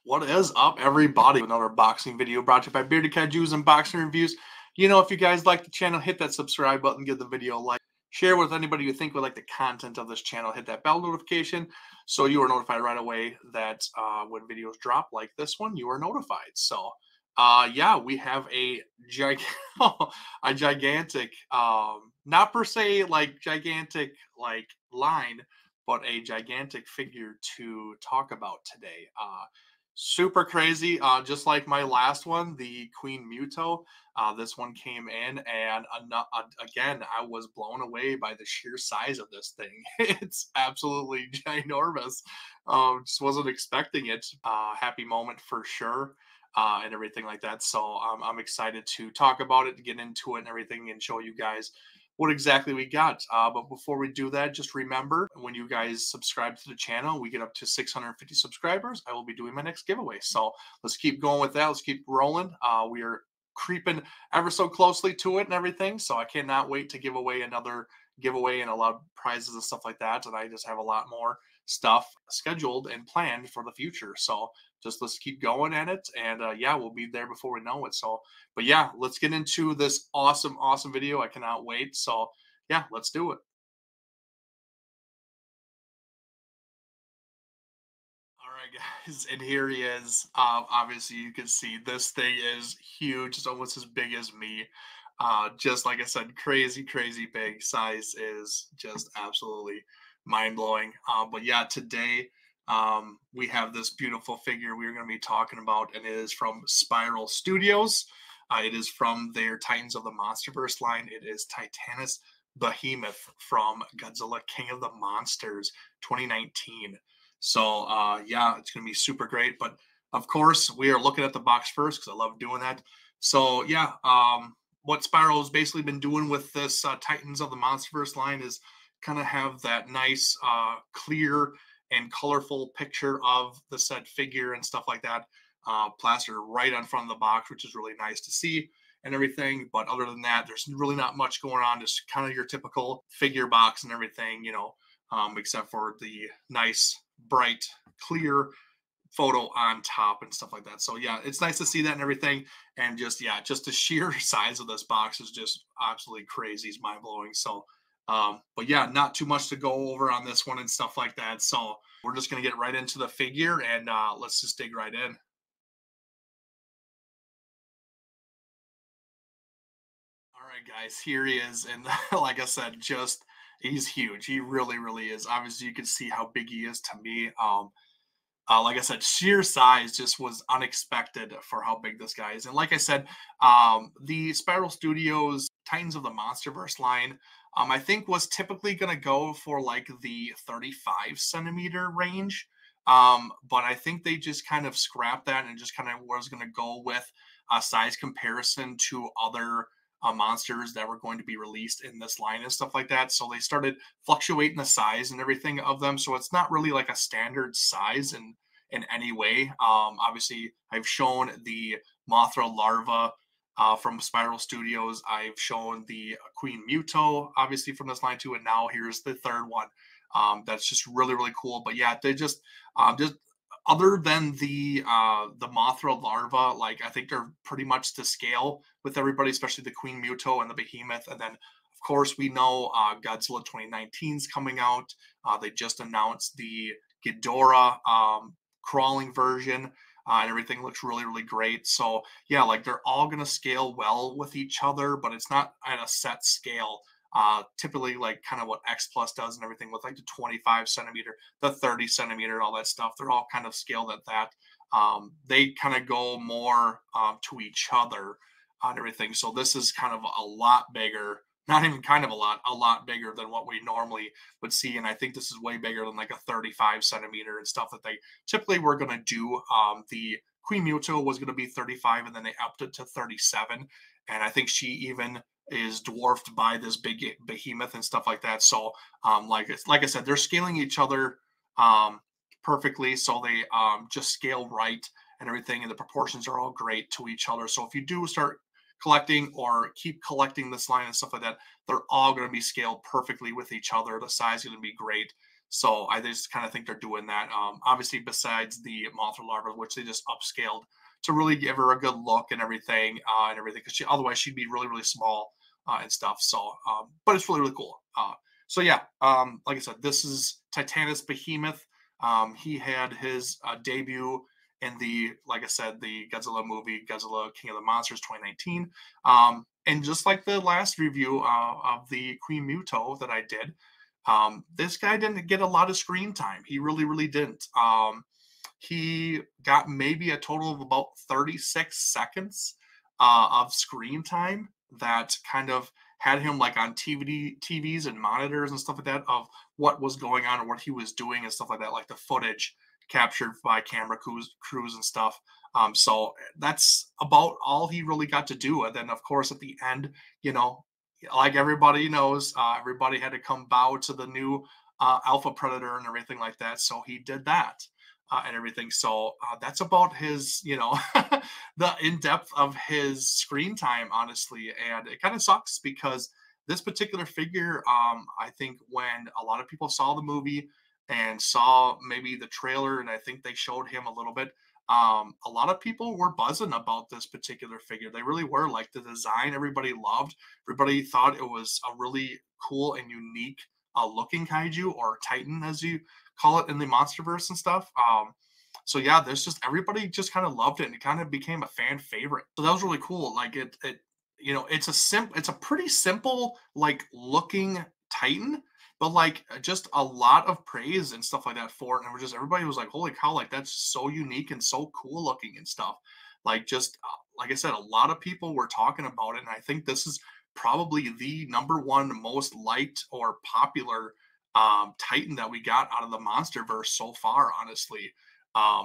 What is up, everybody? Another boxing video brought to you by Bearded Kaijus and Boxing Reviews. You know, if you guys like the channel, hit that subscribe button, give the video a like, share with anybody you think would like the content of this channel, hit that bell notification so you are notified right away that when videos drop like this one, you are notified. So, yeah, we have a a gigantic, not per se like gigantic like line, but a gigantic figure to talk about today. Super crazy. Just like my last one, the Queen Muto. This one came in, and again, I was blown away by the sheer size of this thing. It's absolutely ginormous. Just wasn't expecting it. Happy moment for sure. And everything like that. So I'm excited to talk about it, to get into it and everything, and show you guys what exactly we got. But before we do that, just remember, when you guys subscribe to the channel, we get up to 650 subscribers, I will be doing my next giveaway. So let's keep going with that. Let's keep rolling. We are creeping ever so closely to it and everything. So I cannot wait to give away another giveaway and a lot of prizes and stuff like that. And I just have a lot more stuff scheduled and planned for the future. So just let's keep going at it. And yeah, we'll be there before we know it. So but yeah, let's get into this awesome video. I cannot wait. So yeah, let's do it. All right, guys, and here he is. Obviously, you can see this thing is huge. It's almost as big as me. Just like I said, crazy big. Size is just absolutely mind blowing. But yeah, today we have this beautiful figure we're going to be talking about, and it is from Spiral Studios. It is from their Titans of the Monsterverse line. It is Titanus Behemoth from Godzilla King of the Monsters 2019. So yeah, it's gonna be super great. But of course, we are looking at the box first because I love doing that. So yeah, what Spiral has basically been doing with this Titans of the Monsterverse line is kind of have that nice, clear and colorful picture of the said figure and stuff like that, plastered right on front of the box, which is really nice to see and everything. But other than that, there's really not much going on. Just kind of your typical figure box and everything, you know, except for the nice, bright, clear photo on top and stuff like that. So yeah, it's nice to see that and everything. And just yeah, just the sheer size of this box is just absolutely crazy. It's mind blowing. So but yeah, not too much to go over on this one and stuff like that. So we're just gonna get right into the figure, and let's just dig right in. All right, guys, here he is. And like I said, just he's huge. He really is. Obviously, you can see how big he is to me. Like I said, sheer size just was unexpected for how big this guy is. And like I said, the Spiral Studios Titans of the Monsterverse line, I think was typically going to go for like the 35 centimeter range. But I think they just kind of scrapped that and just kind of was going to go with a size comparison to other monsters that were going to be released in this line and stuff like that. So they started fluctuating the size and everything of them. So it's not really like a standard size in any way. Obviously, I've shown the Mothra larva from Spiral Studios. I've shown the Queen Muto, obviously from this line too, and now here's the third one. That's just really cool. But yeah, they just other than the Mothra larva, like I think they're pretty much to scale with everybody, especially the Queen Muto and the Behemoth. And then of course we know Godzilla 2019 is coming out. They just announced the Ghidorah crawling version. And everything looks really great. So yeah, like they're all gonna scale well with each other, but it's not at a set scale. Typically like kind of what X Plus does and everything with like the 25 centimeter, the 30 centimeter, all that stuff. They're all kind of scaled at that. They kind of go more to each other on everything. So this is kind of a lot bigger, not even kind of a lot bigger than what we normally would see. And I think this is way bigger than like a 35 centimeter and stuff that they typically were going to do. The Queen Muto was going to be 35, and then they upped it to 37. And I think she even is dwarfed by this big behemoth and stuff like that. So like I said, they're scaling each other perfectly. So they just scale right and everything. And the proportions are all great to each other. So if you do start collecting or keep collecting this line and stuff like that, they're all going to be scaled perfectly with each other. The size is going to be great. So I just kind of think they're doing that. Obviously, besides the Mothra larva, which they just upscaled to really give her a good look and everything, because otherwise she'd be really really small and stuff. So, but it's really really cool. So yeah, like I said, this is Titanus Behemoth. He had his debut in the, like I said, the Godzilla movie, Godzilla King of the Monsters 2019. And just like the last review of the Queen Muto that I did, this guy didn't get a lot of screen time. He really, really didn't. He got maybe a total of about 36 seconds of screen time that kind of had him like on TVs and monitors and stuff like that of what was going on and what he was doing and stuff like that, like the footage captured by camera crews and stuff. So that's about all he really got to do. And then, of course, at the end, you know, like everybody knows, everybody had to come bow to the new Alpha Predator and everything like that. So he did that and everything. So that's about his, the in depth of his screen time, honestly. And it kind of sucks because this particular figure, I think when a lot of people saw the movie and saw maybe the trailer, and I think they showed him a little bit. A lot of people were buzzing about this particular figure. They really were. Like the design, everybody loved. Everybody thought it was a really cool and unique looking kaiju, or Titan, as you call it in the Monsterverse and stuff. So yeah, there's just everybody just kind of loved it, and it kind of became a fan favorite. So that was really cool. Like it's a pretty simple like looking Titan, but like just a lot of praise and stuff like that for it. And we're just everybody was like, holy cow, like that's so unique and so cool looking and stuff. Like just like I said, a lot of people were talking about it, and I think this is probably the number one most liked or popular Titan that we got out of the Monsterverse so far, honestly.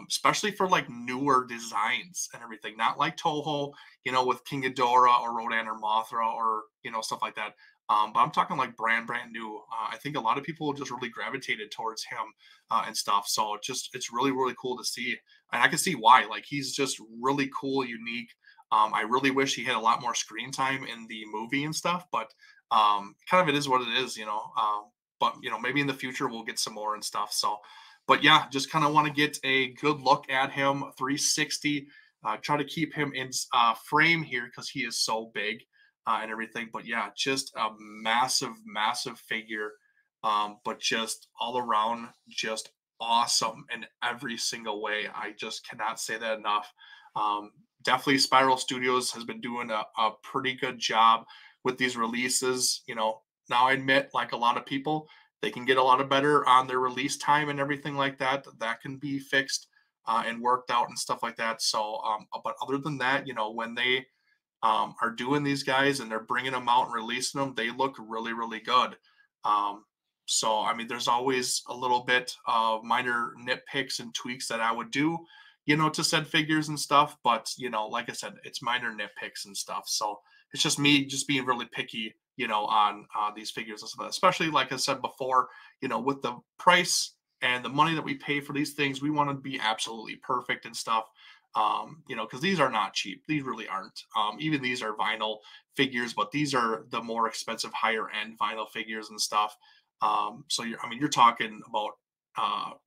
Especially for like newer designs and everything, not like Toho, with King Ghidorah or Rodan or Mothra or stuff like that. But I'm talking like brand new. I think a lot of people just really gravitated towards him and stuff. So it's really really cool to see, and I can see why. Like he's just really cool, unique. I really wish he had a lot more screen time in the movie and stuff, but kind of it is what it is. But maybe in the future we'll get some more and stuff. So, but yeah, just kind of want to get a good look at him 360. Try to keep him in frame here because he is so big and everything. But yeah, just a massive, massive figure. But just all around, just awesome in every single way. I just cannot say that enough. Definitely, Spiral Studios has been doing a pretty good job with these releases. Now I admit, like a lot of people, they can get a lot of better on their release time and everything like that. That can be fixed and worked out and stuff like that. So, but other than that, when they are doing these guys and they're bringing them out and releasing them, they look really, really good. So, I mean, there's always a little bit of minor nitpicks and tweaks that I would do, to said figures and stuff. But, like I said, it's minor nitpicks and stuff. So it's just me just being really picky, on these figures and stuff. Especially, like I said before, with the price and the money that we pay for these things, we want to be absolutely perfect and stuff. Because these are not cheap. These really aren't. Even these are vinyl figures, but these are the more expensive, higher end vinyl figures and stuff. So you're talking about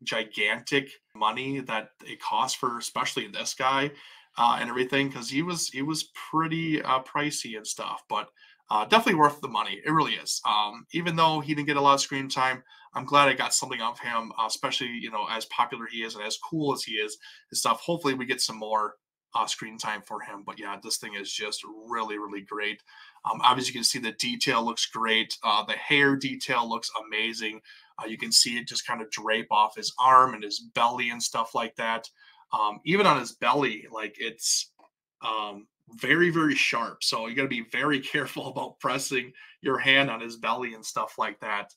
gigantic money that it costs for, especially this guy and everything, because he was pretty pricey and stuff, but definitely worth the money. It really is. Even though he didn't get a lot of screen time, I'm glad I got something of him, especially as popular he is and as cool as he is and stuff. Hopefully, we get some more screen time for him. But yeah, this thing is just really, really great. Obviously, you can see the detail looks great. The hair detail looks amazing. You can see it just kind of drape off his arm and his belly and stuff like that. Even on his belly, like it's very, very sharp. So you got to be very careful about pressing your hand on his belly and stuff like that.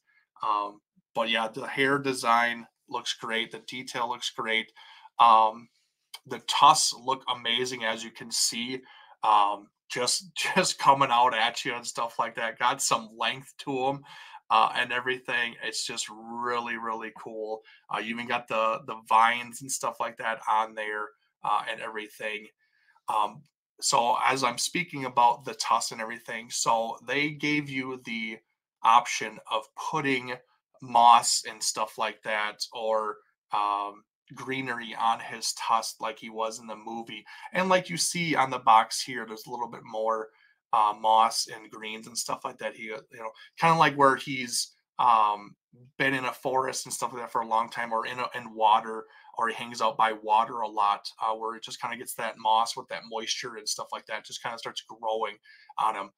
But yeah, the hair design looks great. The detail looks great. The tusks look amazing, as you can see. Just coming out at you and stuff like that. Got some length to them and everything. It's just really, really cool. You even got the vines and stuff like that on there and everything. Um, so as I'm speaking about the tusks and everything, so they gave you the option of putting moss and stuff like that, or greenery on his tusk like he was in the movie. And like you see on the box here, there's a little bit more moss and greens and stuff like that. He, kind of like where he's been in a forest and stuff like that for a long time, or in water, or he hangs out by water a lot, where it just kind of gets that moss with that moisture and stuff like that, just kind of starts growing on him.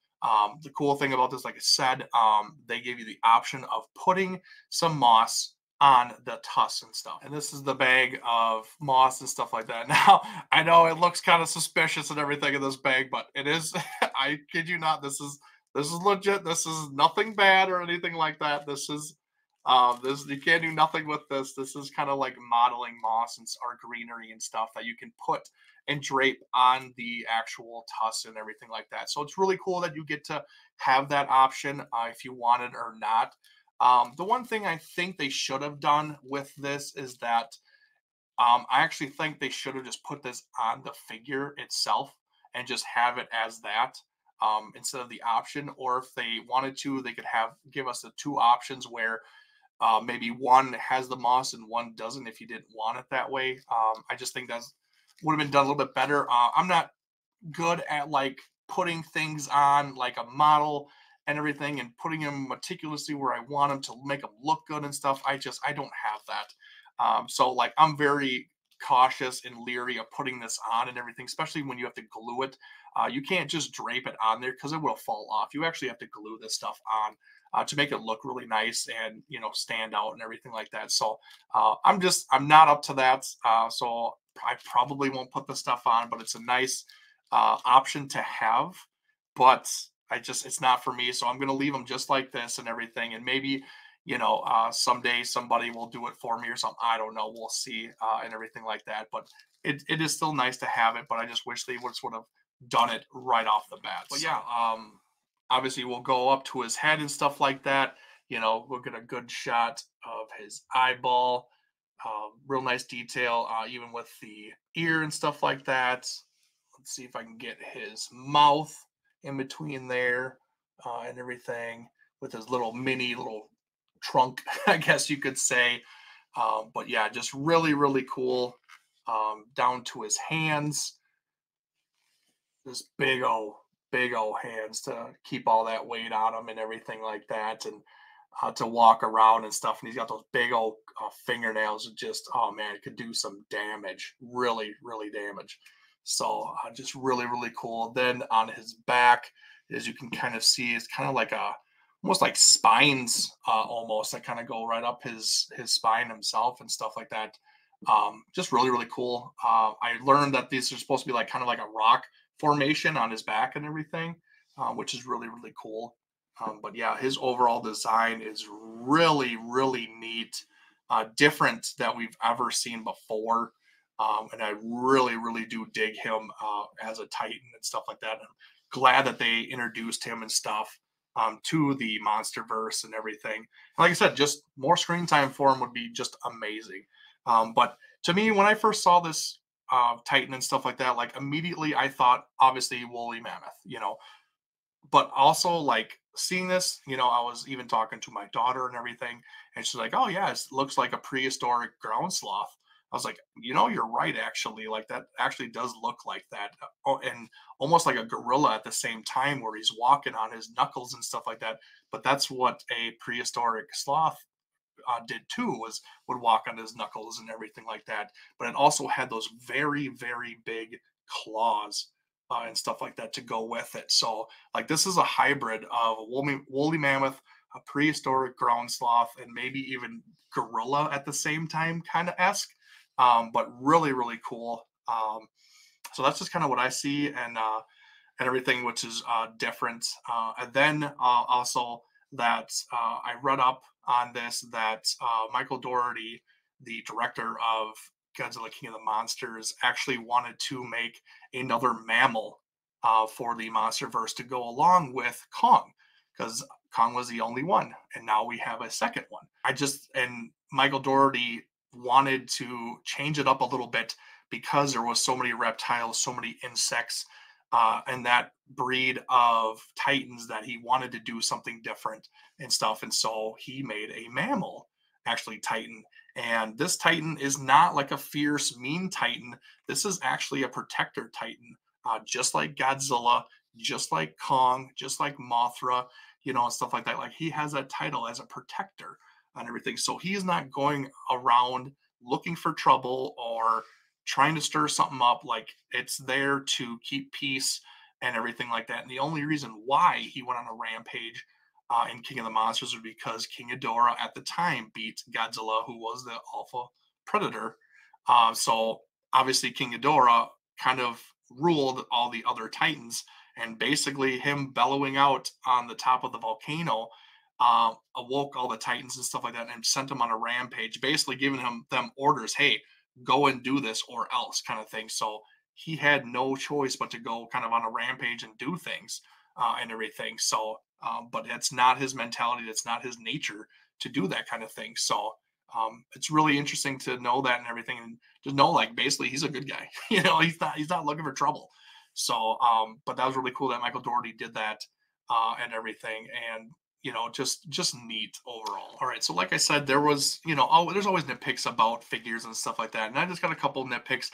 The cool thing about this, like I said, they gave you the option of putting some moss on the tusks and stuff. And this is the bag of moss and stuff like that. Now, I know it looks kind of suspicious and everything in this bag, but it is, I kid you not, this is legit. This is nothing bad or anything like that. This is this, you can't do nothing with this. This is kind of like modeling moss and or greenery and stuff that you can put and drape on the actual tusk and everything like that. So it's really cool that you get to have that option if you want it or not. The one thing I think they should have done with this is that I actually think they should have just put this on the figure itself and just have it as that, instead of the option. Or if they wanted to, they could give us the two options where maybe one has the moss and one doesn't, if you didn't want it that way. I just think that would have been done a little bit better. I'm not good at like putting things on like a model and everything and putting them meticulously where I want them to make them look good and stuff. I don't have that. So like I'm very cautious and leery of putting this on and everything, especially when you have to glue it. You can't just drape it on there because it will fall off. You actually have to glue this stuff on to make it look really nice and stand out and everything like that. So I'm not up to that. So I probably won't put the stuff on, but it's a nice option to have. But it's not for me. So I'm gonna leave them just like this and everything. And maybe someday somebody will do it for me or something. I don't know. We'll see and everything like that. But it is still nice to have it. But I just wish they would sort of done it right off the bat. But yeah, obviously we'll go up to his head and stuff like that. We'll get a good shot of his eyeball. Real nice detail, even with the ear and stuff like that. Let's see if I can get his mouth in between there and everything, with his little trunk, I guess you could say. But yeah, just really, really cool. Down to his hands. This big old hands to keep all that weight on him and everything like that, and to walk around and stuff. And he's got those big old fingernails that just, oh man, it could do some damage, really, really damage. So just really, really cool. Then on his back, as you can kind of see, it's kind of like almost like spines, almost that kind of go right up his spine himself and stuff like that. Just really, really cool. I learned that these are supposed to be like kind of like a rock formation on his back and everything, which is really, really cool. But yeah, his overall design is really, really neat, different that we've ever seen before. And I really, really do dig him as a Titan and stuff like that. And I'm glad that they introduced him and stuff to the Monsterverse and everything. And like I said, just more screen time for him would be just amazing. But to me, when I first saw this Titan and stuff like that, like immediately I thought, obviously, woolly mammoth, but also like seeing this, I was even talking to my daughter and everything, and she's like, oh yeah, it looks like a prehistoric ground sloth. I was like, you're right, actually. Like that actually does look like that. Oh, and almost like a gorilla at the same time, where he's walking on his knuckles and stuff like that. But that's what a prehistoric sloth did too, would walk on his knuckles and everything like that. But it also had those very, very big claws and stuff like that to go with it. So like this is a hybrid of a woolly mammoth, a prehistoric ground sloth, and maybe even gorilla at the same time, kind of esque. But really, really cool. So that's just kind of what I see, and everything, which is different. And then also that I read up on this, that Michael Dougherty, the director of Godzilla King of the Monsters, actually wanted to make another mammal for the Monsterverse to go along with Kong, because Kong was the only one, and now we have a second one. And Michael Dougherty wanted to change it up a little bit because there was so many reptiles, so many insects, and that breed of Titans that he wanted to do something different and stuff. And so he made a mammal, actually, Titan. And this Titan is not like a fierce, mean Titan. This is actually a protector Titan, just like Godzilla, just like Kong, just like Mothra, and stuff like that. Like he has a title as a protector and everything. So he's not going around looking for trouble or trying to stir something up. Like it's there to keep peace and everything like that. And the only reason why he went on a rampage in King of the Monsters was because King Ghidorah at the time beat Godzilla, who was the alpha predator. So obviously King Ghidorah kind of ruled all the other Titans, and basically him bellowing out on the top of the volcano awoke all the Titans and stuff like that, and sent them on a rampage, basically giving them orders, hey, go and do this or else, kind of thing. So he had no choice but to go kind of on a rampage and do things and everything. So, but it's not his mentality. It's not his nature to do that kind of thing. So it's really interesting to know that and everything, and to know like basically he's a good guy. He's not looking for trouble. So, but that was really cool that Michael Dougherty did that and everything, and just neat overall. All right, so like I said, there was there's always nitpicks about figures and stuff like that, and I just got a couple nitpicks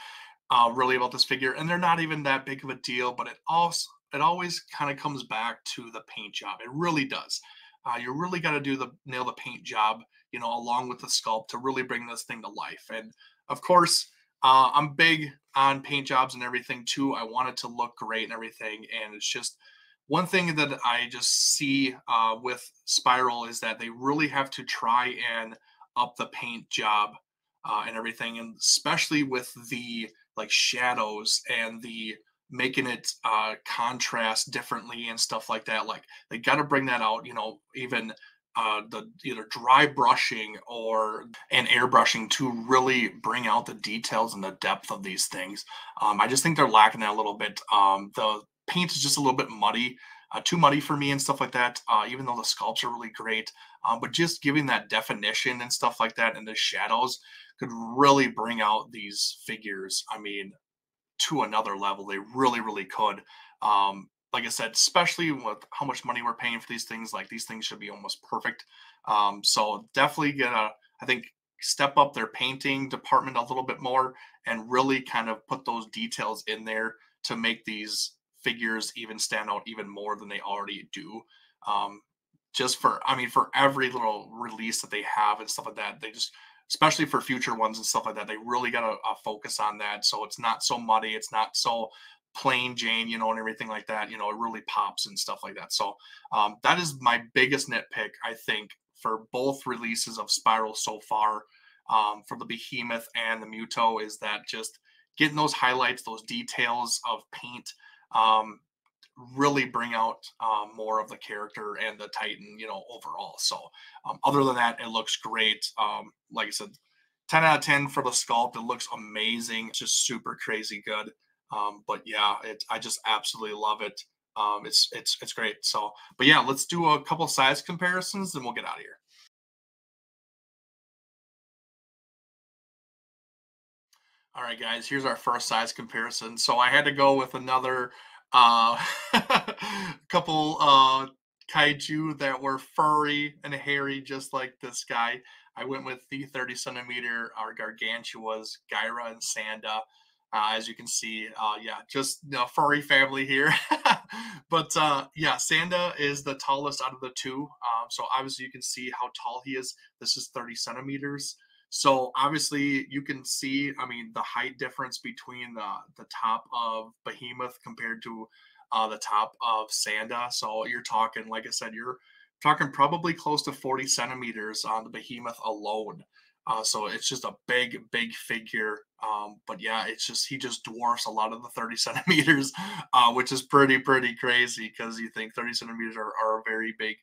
really about this figure, and they're not even that big of a deal, but it always kind of comes back to the paint job. It really does. You really got to nail the paint job, along with the sculpt to really bring this thing to life. And of course, I'm big on paint jobs and everything too. I want it to look great and everything, and it's just one thing that I just see with Spiral is that they really have to try and up the paint job and everything, and especially with the like shadows and the making it contrast differently and stuff like that. Like they got to bring that out, even the either dry brushing or and airbrushing to really bring out the details and the depth of these things. I just think they're lacking that a little bit. The paint is just a little bit muddy, too muddy for me and stuff like that. Even though the sculpts are really great, but just giving that definition and stuff like that, and the shadows could really bring out these figures. I mean, to another level. They really, really could. Like I said, especially with how much money we're paying for these things, like these things should be almost perfect. So definitely gonna, I think, step up their painting department a little bit more and really kind of put those details in there to make these figures even stand out even more than they already do. Um, just for, I mean, for every little release that they have and stuff like that, they just, especially for future ones and stuff like that, they really got to focus on that. So it's not so muddy, it's not so plain Jane, and everything like that. It really pops and stuff like that. So that is my biggest nitpick, I think, for both releases of Spiral so far, for the Behemoth and the Muto, is that just getting those highlights, those details of paint. Really bring out more of the character and the Titan, overall. So, other than that, it looks great. Like I said, 10 out of 10 for the sculpt. It looks amazing. It's just super crazy good. But yeah, I just absolutely love it. It's great. So, but yeah, let's do a couple size comparisons, and we'll get out of here. All right, guys, here's our first size comparison. So I had to go with another uh, couple kaiju that were furry and hairy, just like this guy. I went with the 30 centimeter, our gargantuas, Gyra and Sanda. As you can see, yeah, just furry family here. But yeah, Sanda is the tallest out of the two. So obviously you can see how tall he is. This is 30 centimeters. So obviously you can see, I mean, the height difference between the top of Behemoth compared to the top of Sanda. So you're talking, like I said, you're talking probably close to 40 centimeters on the Behemoth alone. So it's just a big, big figure. But yeah, he just dwarfs a lot of the 30 centimeters, which is pretty crazy because you think 30 centimeters are a very big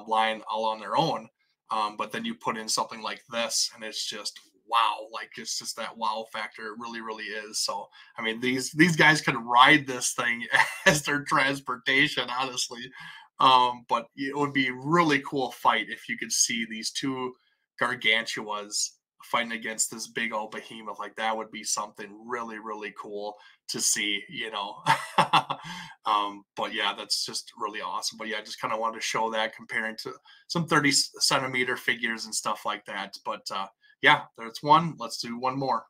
line all on their own. But then you put in something like this, and it's just wow, like it's just that wow factor. It really, really is. So I mean, these guys could ride this thing as their transportation, honestly. But it would be really cool fight if you could see these two gargantuas fighting against this big old behemoth. Like that would be something really, really cool to see, you know. But yeah, that's just really awesome. But yeah, I just kind of wanted to show that comparing to some 30 centimeter figures and stuff like that. But yeah, there's one. Let's do one more.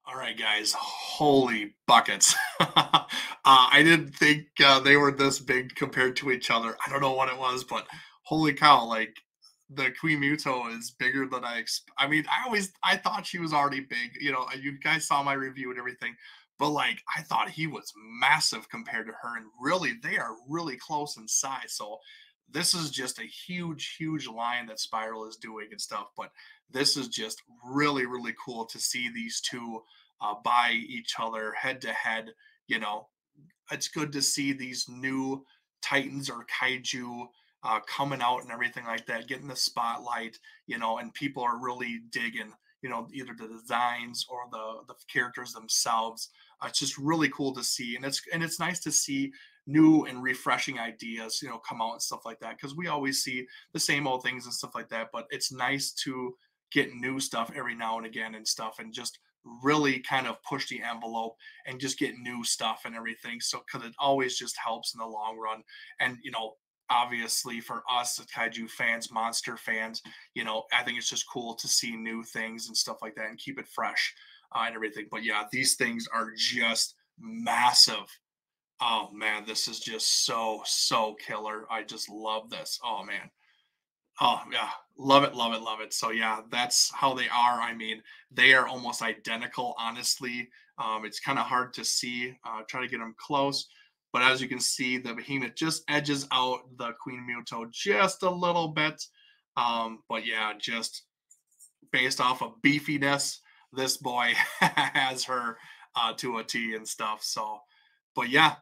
All right, guys. Holy buckets. I didn't think they were this big compared to each other. I don't know what it was, but holy cow, like the Queen Muto is bigger than I mean, I thought she was already big. You know, you guys saw my review and everything, but like I thought he was massive compared to her, and really they are really close in size. So this is just a huge, huge line that Spiral is doing and stuff. But this is just really, really cool to see these two by each other head to head. You know, it's good to see these new titans or kaiju coming out and everything like that, getting the spotlight, you know, and people are really digging, you know, either the designs or the characters themselves. It's just really cool to see, and it's nice to see new and refreshing ideas, you know, come out and stuff like that, because we always see the same old things and stuff like that. But it's nice to get new stuff every now and again and stuff, and just really kind of push the envelope and just get new stuff and everything. So, because it always just helps in the long run. And, you know, obviously for us, the kaiju fans, monster fans, you know, I think it's just cool to see new things and stuff like that and keep it fresh and everything. But yeah, these things are just massive. Oh man, this is just so, so killer. I just love this. Oh man. Oh yeah, love it, love it, love it. So yeah, that's how they are. I mean, they are almost identical, honestly. It's kind of hard to see. Try to get them close, but as you can see, the behemoth just edges out the Queen Muto just a little bit. But yeah, just based off of beefiness, this boy has her to a T and stuff. So, but yeah,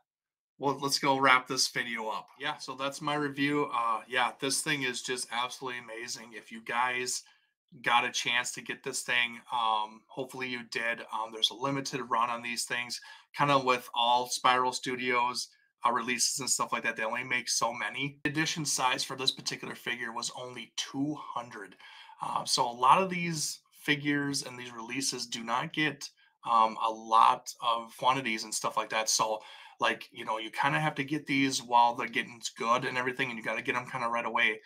well, let's go wrap this video up. Yeah, so that's my review. Yeah, this thing is just absolutely amazing. If you guys got a chance to get this thing, hopefully you did. There's a limited run on these things, kind of with all Spiral Studios releases and stuff like that. They only make so many. The edition size for this particular figure was only 200. So a lot of these figures and these releases do not get a lot of quantities and stuff like that. So like, you know, you kind of have to get these while they're getting good and everything, and you got to get them kind of right away.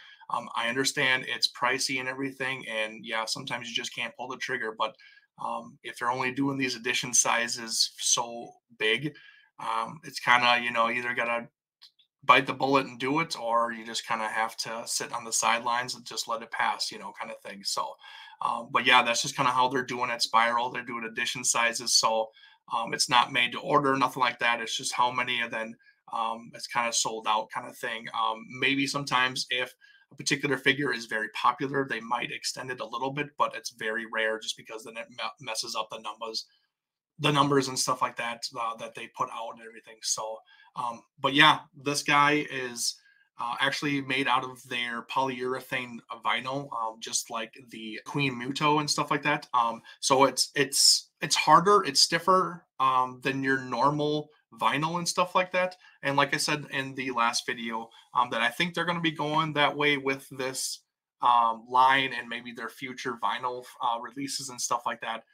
I understand it's pricey and everything, and yeah, sometimes you just can't pull the trigger. But if they're only doing these edition sizes so big, it's kind of, you know, either gotta bite the bullet and do it, or you just kind of have to sit on the sidelines and just let it pass, you know, kind of thing. So, but yeah, that's just kind of how they're doing it. Spiral, they're doing edition sizes, so it's not made to order, nothing like that. It's just how many, and then it's kind of sold out, kind of thing. Maybe sometimes if a particular figure is very popular, they might extend it a little bit, but it's very rare, just because then it messes up the numbers and stuff like that that they put out and everything. So, but yeah, this guy is actually made out of their polyurethane vinyl, just like the Queen Muto and stuff like that. So it's harder, it's stiffer than your normal vinyl and stuff like that. And like I said in the last video, that I think they're going to be going that way with this line and maybe their future vinyl releases and stuff like that,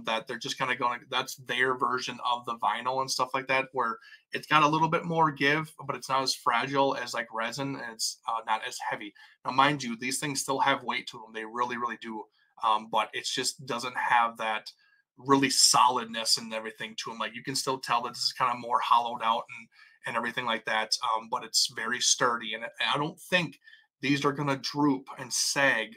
that they're just kind of going, that's their version of the vinyl and stuff like that, where it's got a little bit more give, but it's not as fragile as like resin, and it's not as heavy. Now, mind you, these things still have weight to them. They really, really do. But it just doesn't have that really solidness and everything to them. Like you can still tell that this is kind of more hollowed out and everything like that. But it's very sturdy. And I don't think these are going to droop and sag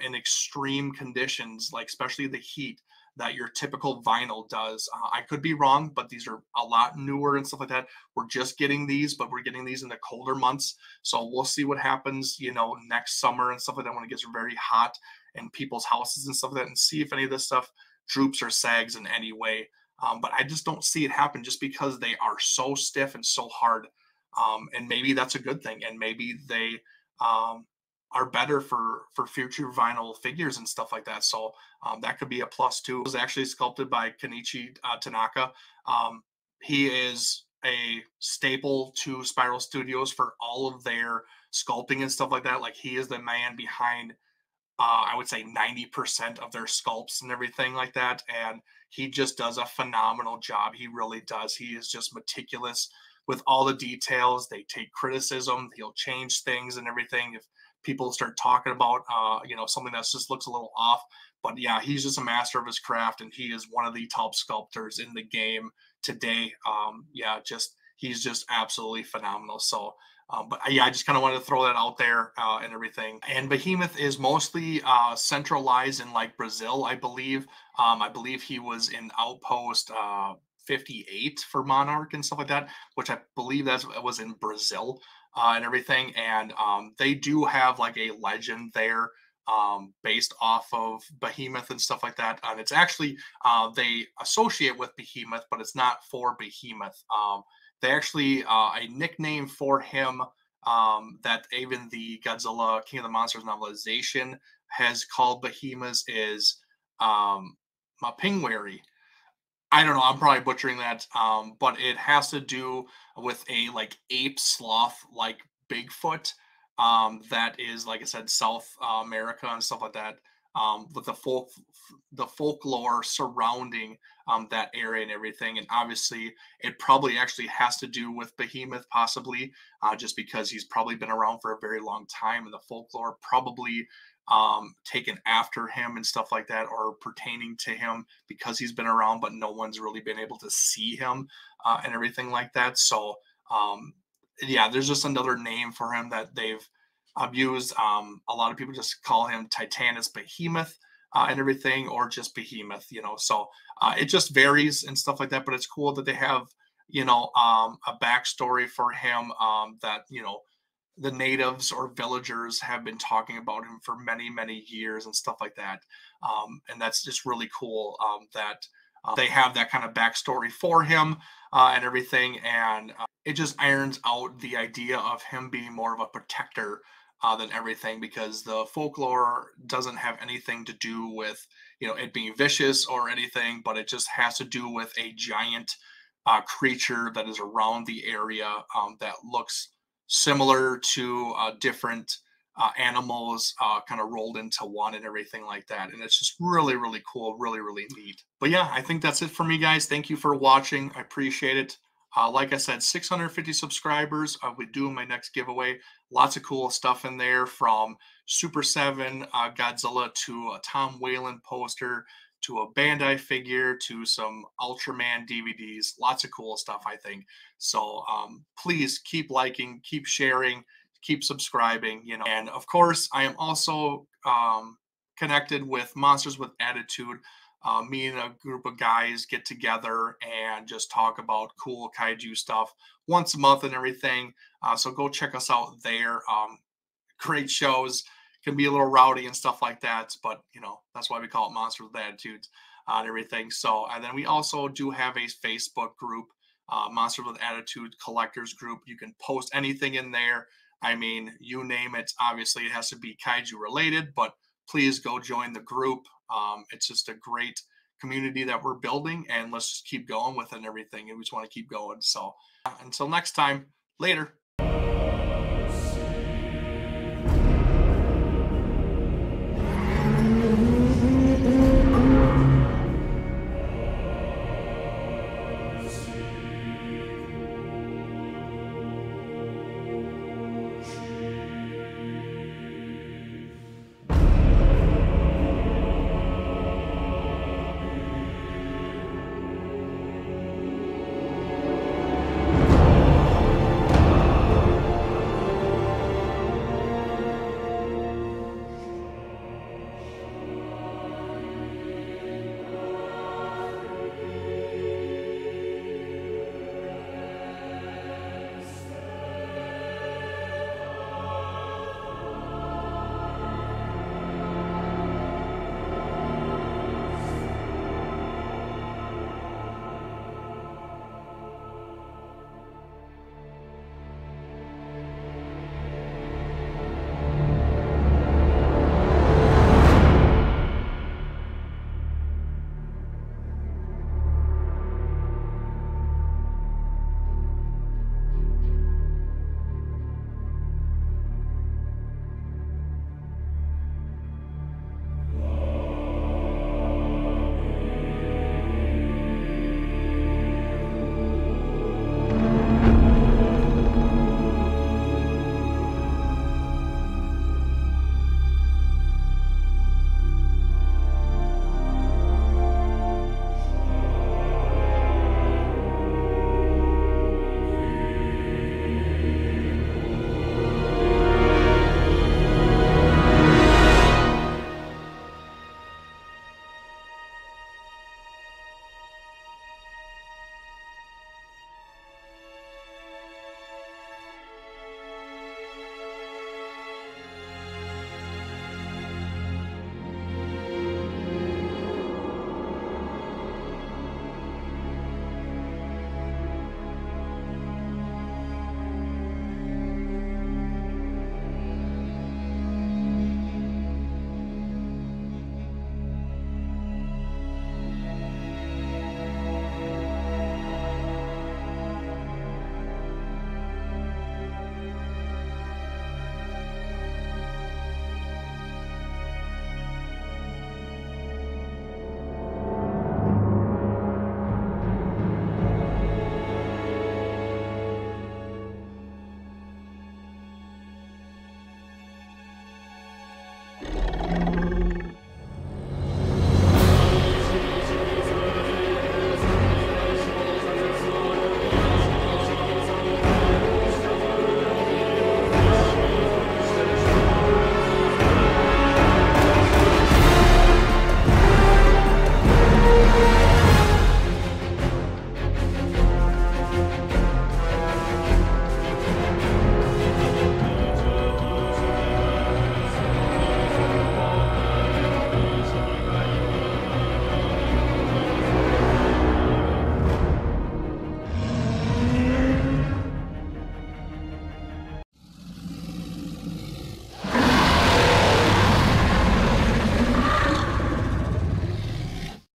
in extreme conditions, like especially the heat, that your typical vinyl does. I could be wrong, but these are a lot newer and stuff like that. We're just getting these, but we're getting these in the colder months. So we'll see what happens, you know, next summer and stuff like that, when it gets very hot in people's houses and stuff like that, and see if any of this stuff droops or sags in any way. But I just don't see it happen, just because they are so stiff and so hard. And maybe that's a good thing. And maybe they are better for future vinyl figures and stuff like that. So that could be a plus too. It was actually sculpted by Kenichi Tanaka. He is a staple to Spiral Studios for all of their sculpting and stuff like that. Like he is the man behind I would say 90% of their sculpts and everything like that. And he just does a phenomenal job. He really does. He is just meticulous with all the details. They take criticism. He'll change things and everything if people start talking about, something that just looks a little off. But yeah, he's just a master of his craft, and he is one of the top sculptors in the game today. Yeah, just he's just absolutely phenomenal. So but yeah, I just kind of wanted to throw that out there and everything. And Behemoth is mostly centralized in like Brazil, I believe. I believe he was in Outpost 58 for Monarch and stuff like that, which I believe that was in Brazil and everything. And they do have like a legend there based off of Behemoth and stuff like that. And it's actually they associate with Behemoth, but it's not for Behemoth. They actually a nickname for him that even the Godzilla King of the Monsters novelization has called Behemoth is McCreary. I don't know. I'm probably butchering that, but it has to do with a like ape sloth like Bigfoot. That is, like I said, South America and stuff like that. With the folklore surrounding that area and everything, and obviously it probably actually has to do with Behemoth, possibly, just because he's probably been around for a very long time, and the folklore probably taken after him and stuff like that, or pertaining to him because he's been around, but no one's really been able to see him and everything like that. So, yeah, there's just another name for him that they've abused. A lot of people just call him Titanus Behemoth and everything, or just Behemoth, So it just varies and stuff like that. But it's cool that they have, a backstory for him that, the natives or villagers have been talking about him for many, many years and stuff like that. And that's just really cool that they have that kind of backstory for him and everything. And it just irons out the idea of him being more of a protector than everything, because the folklore doesn't have anything to do with, it being vicious or anything, but it just has to do with a giant creature that is around the area that looks similar to different animals kind of rolled into one and everything like that. And it's just really, really cool, really, really neat. But yeah, I think that's it for me, guys. Thank you for watching. I appreciate it. Like I said, 650 subscribers. I'll be doing my next giveaway. Lots of cool stuff in there, from Super 7 Godzilla to a Tom Whalen poster to a Bandai figure to some Ultraman DVDs. Lots of cool stuff, I think. So please keep liking, keep sharing, keep subscribing, And of course, I am also connected with Monsters with Attitude. Me and a group of guys get together and just talk about cool kaiju stuff once a month and everything. So go check us out there. Great shows. Can be a little rowdy and stuff like that, but that's why we call it Monsters with Attitudes and everything. So, and then we also do have a Facebook group, Monsters with Attitude Collectors Group. You can post anything in there. I mean, you name it. Obviously, it has to be kaiju related, but please go join the group. It's just a great community that we're building, and let's just keep going with it and everything. And we just want to keep going. So until next time, later.